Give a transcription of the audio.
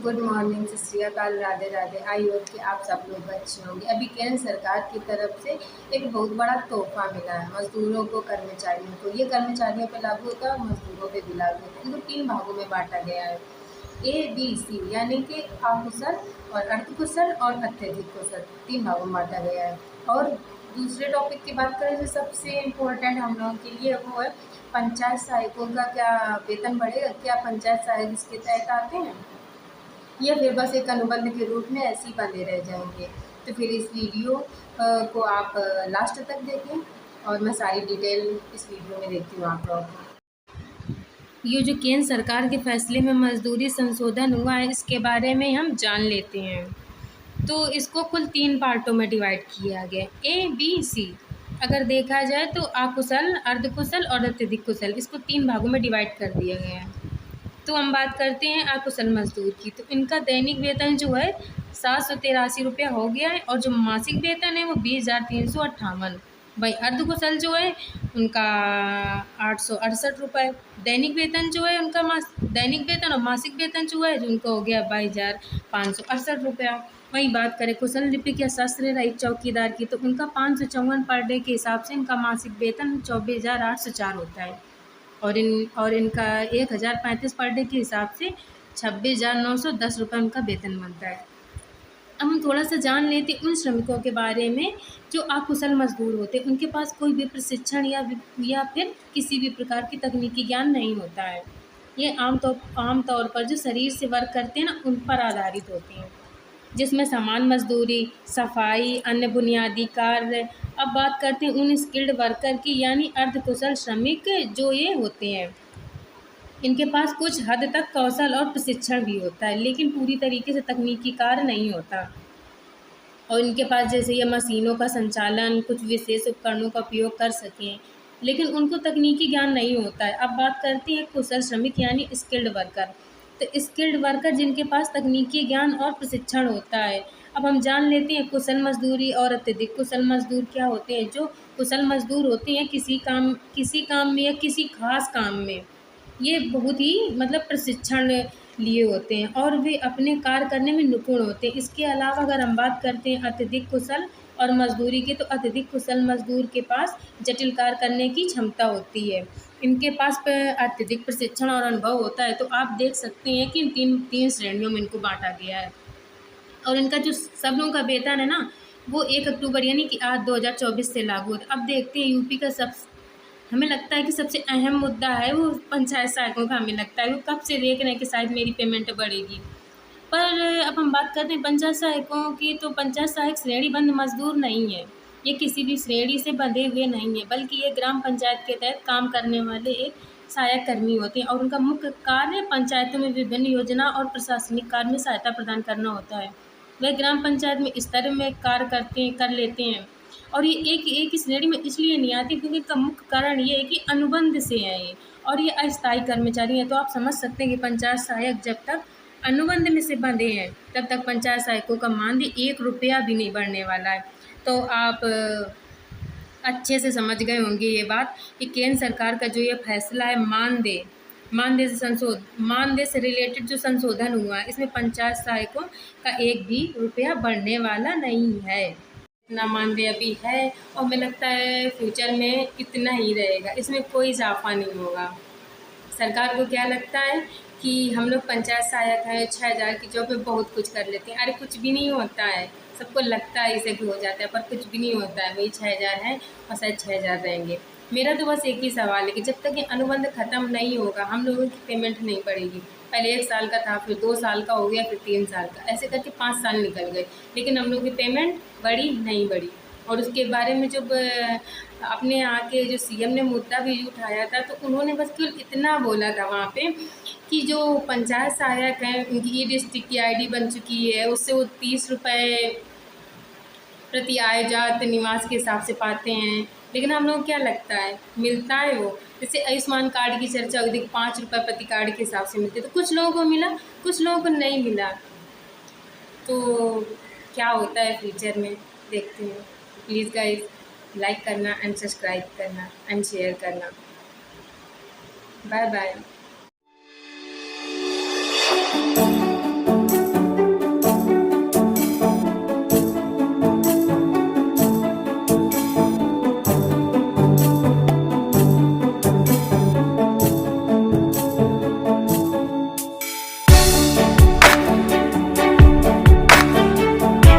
Good morning, सत श्री अकाल, Radhe Radhe. I hope कि आप सब लोग अच्छे होंगे। अभी केंद्र सरकार की तरफ से एक बहुत बड़ा तोहफा मिला है मजदूरों को, कर्मचारियों को। ये कर्मचारियों पे लागू होता है और मजदूरों पे भी लागू होता है। इनको 3 भागों में बांटा गया है, ए बी सी, यानी कि अकुशल और अर्धकुशल और अत्यधिक कुशल, 3 भागों में बांटा गया है। और दूसरे टॉपिक की बात करें जो सबसे इम्पोर्टेंट हम लोगों के लिए, वो है पंचायत सहायकों का क्या वेतन बढ़ेगा। क्या पंचायत सहायक इसके तहत आते हैं या फिर बस एक अनुबंध के रूप में ऐसे ही बंधे रह जाएंगे। तो फिर इस वीडियो को आप लास्ट तक देखें और मैं सारी डिटेल इस वीडियो में देती हूँ आप लोगों को। ये जो केंद्र सरकार के फैसले में मजदूरी संशोधन हुआ है, इसके बारे में हम जान लेते हैं। तो इसको कुल 3 पार्टों में डिवाइड किया गया, ए बी सी। अगर देखा जाए तो अकुशल, अर्धकुशल और अत्यधिक कुशल, इसको 3 भागों में डिवाइड कर दिया गया है। तो हम बात करते हैं अकुशल मजदूर की। तो इनका दैनिक वेतन जो है 783 रुपया हो गया है और जो मासिक वेतन है वो 20,358। भाई अर्धकुशल जो है उनका 868 रुपये। दैनिक वेतन जो है उनका दैनिक वेतन और मासिक वेतन जो है उनका हो गया 22,568 रुपया। वही बात करें कुशल लिपिक या शस्त्र रहित चौकीदार की, तो उनका 554 पर डे के हिसाब से इनका मासिक वेतन 24,804 होता है और इनका 1,035 पर डे के हिसाब से 26,910 रुपये उनका वेतन बनता है। अब हम थोड़ा सा जान लेते उन श्रमिकों के बारे में जो अकुशल मजदूर होते हैं। उनके पास कोई भी प्रशिक्षण या फिर किसी भी प्रकार की तकनीकी ज्ञान नहीं होता है। ये आमतौर पर जो शरीर से वर्क करते हैं ना, उन पर आधारित होते हैं, जिसमें सामान मजदूरी, सफाई, अन्य बुनियादी कार्य। अब बात करते हैं उन स्किल्ड वर्कर की, यानी अर्धकुशल श्रमिक जो ये होते हैं। इनके पास कुछ हद तक कौशल और प्रशिक्षण भी होता है, लेकिन पूरी तरीके से तकनीकी कार्य नहीं होता। और इनके पास जैसे ये मशीनों का संचालन, कुछ विशेष उपकरणों का उपयोग कर सकें, लेकिन उनको तकनीकी ज्ञान नहीं होता है। अब बात करते हैं कुशल श्रमिक यानी स्किल्ड वर्कर। तो स्किल्ड वर्कर जिनके पास तकनीकी ज्ञान और प्रशिक्षण होता है। अब हम जान लेते हैं कुशल मजदूरी और अत्यधिक कुशल मजदूर क्या होते हैं। जो कुशल मजदूर होते हैं किसी काम में या किसी खास काम में ये बहुत ही मतलब प्रशिक्षण लिए होते हैं और वे अपने कार्य करने में निपुण होते हैं। इसके अलावा अगर हम बात करते हैं अत्यधिक कुशल और मजदूरी की, तो अत्यधिक कुशल मजदूर के पास जटिल कार्य करने की क्षमता होती है। इनके पास अत्यधिक प्रशिक्षण और अनुभव होता है। तो आप देख सकते हैं कि इन तीन श्रेणियों में इनको बांटा गया है। और इनका जो सब लोगों का वेतन है ना, वो 1 अक्टूबर यानी कि आज 2024 से लागू होता है। अब देखते हैं यूपी का हमें लगता है कि सबसे अहम मुद्दा है वो पंचायत सहायकों का। हमें लगता है वो कब से देख रहे हैं कि शायद मेरी पेमेंट बढ़ेगी। पर अब हम बात करते हैं पंचायत सहायकों की, तो पंचायत सहायक श्रेणीबद्ध मजदूर नहीं है। ये किसी भी श्रेणी से बंधे हुए नहीं है, बल्कि ये ग्राम पंचायत के तहत काम करने वाले एक सहायक कर्मी होते हैं और उनका मुख्य कार्य पंचायतों में विभिन्न योजना और प्रशासनिक कार्य में सहायता प्रदान करना होता है। वह ग्राम पंचायत में स्तर में कार्य कर लेते हैं और ये एक ही श्रेणी में इसलिए नहीं आती क्योंकि इसका मुख्य कारण ये है कि अनुबंध से है ये, और ये अस्थायी कर्मचारी हैं। तो आप समझ सकते हैं कि पंचायत सहायक जब तक अनुबंध में से बंधे हैं तब तक पंचायत सहायकों का मानदेय 1 रुपया भी नहीं बढ़ने वाला है। तो आप अच्छे से समझ गए होंगे ये बात कि केंद्र सरकार का जो ये फैसला है मानदेय से रिलेटेड जो संशोधन हुआ है, इसमें पंचायत सहायकों का 1 भी रुपया बढ़ने वाला नहीं है। इतना मानदेय अभी है और हमें लगता है फ्यूचर में इतना ही रहेगा, इसमें कोई इजाफा नहीं होगा। सरकार को क्या लगता है कि हम लोग पंचायत सहायक हैं, 6,000 की जॉब में बहुत कुछ कर लेते हैं। अरे कुछ भी नहीं होता है, सबको लगता है इसे कि हो जाता है, पर कुछ भी नहीं होता है। वही 6,000 है और शायद 6,000 रहेंगे। मेरा तो बस एक ही सवाल है कि जब तक ये अनुबंध ख़त्म नहीं होगा हम लोगों की पेमेंट नहीं बढ़ेगी। पहले 1 साल का था, फिर 2 साल का हो गया, फिर 3 साल का, ऐसे करके 5 साल निकल गए, लेकिन हम लोग की पेमेंट बढ़ी नहीं बढ़ी। और उसके बारे में जब अपने यहाँ के जो सीएम ने मुद्दा भी उठाया था, तो उन्होंने बस केवल इतना बोला था वहाँ पे कि जो पंचायत सहायक हैं उनकी ई-डिस्ट्रिक्ट की आईडी बन चुकी है, उससे वो 30 रुपये प्रति आय जात निवास के हिसाब से पाते हैं। लेकिन हम लोग क्या लगता है मिलता है वो, जैसे आयुष्मान कार्ड की चर्चा हुई थी, 5 रुपये प्रति कार्ड के हिसाब से मिलते, तो कुछ लोगों को मिला, कुछ लोगों को नहीं मिला। तो क्या होता है फ्यूचर में देखते हैं। प्लीज़ गाइस लाइक करना एंड सब्सक्राइब करना एंड शेयर करना। Bye bye.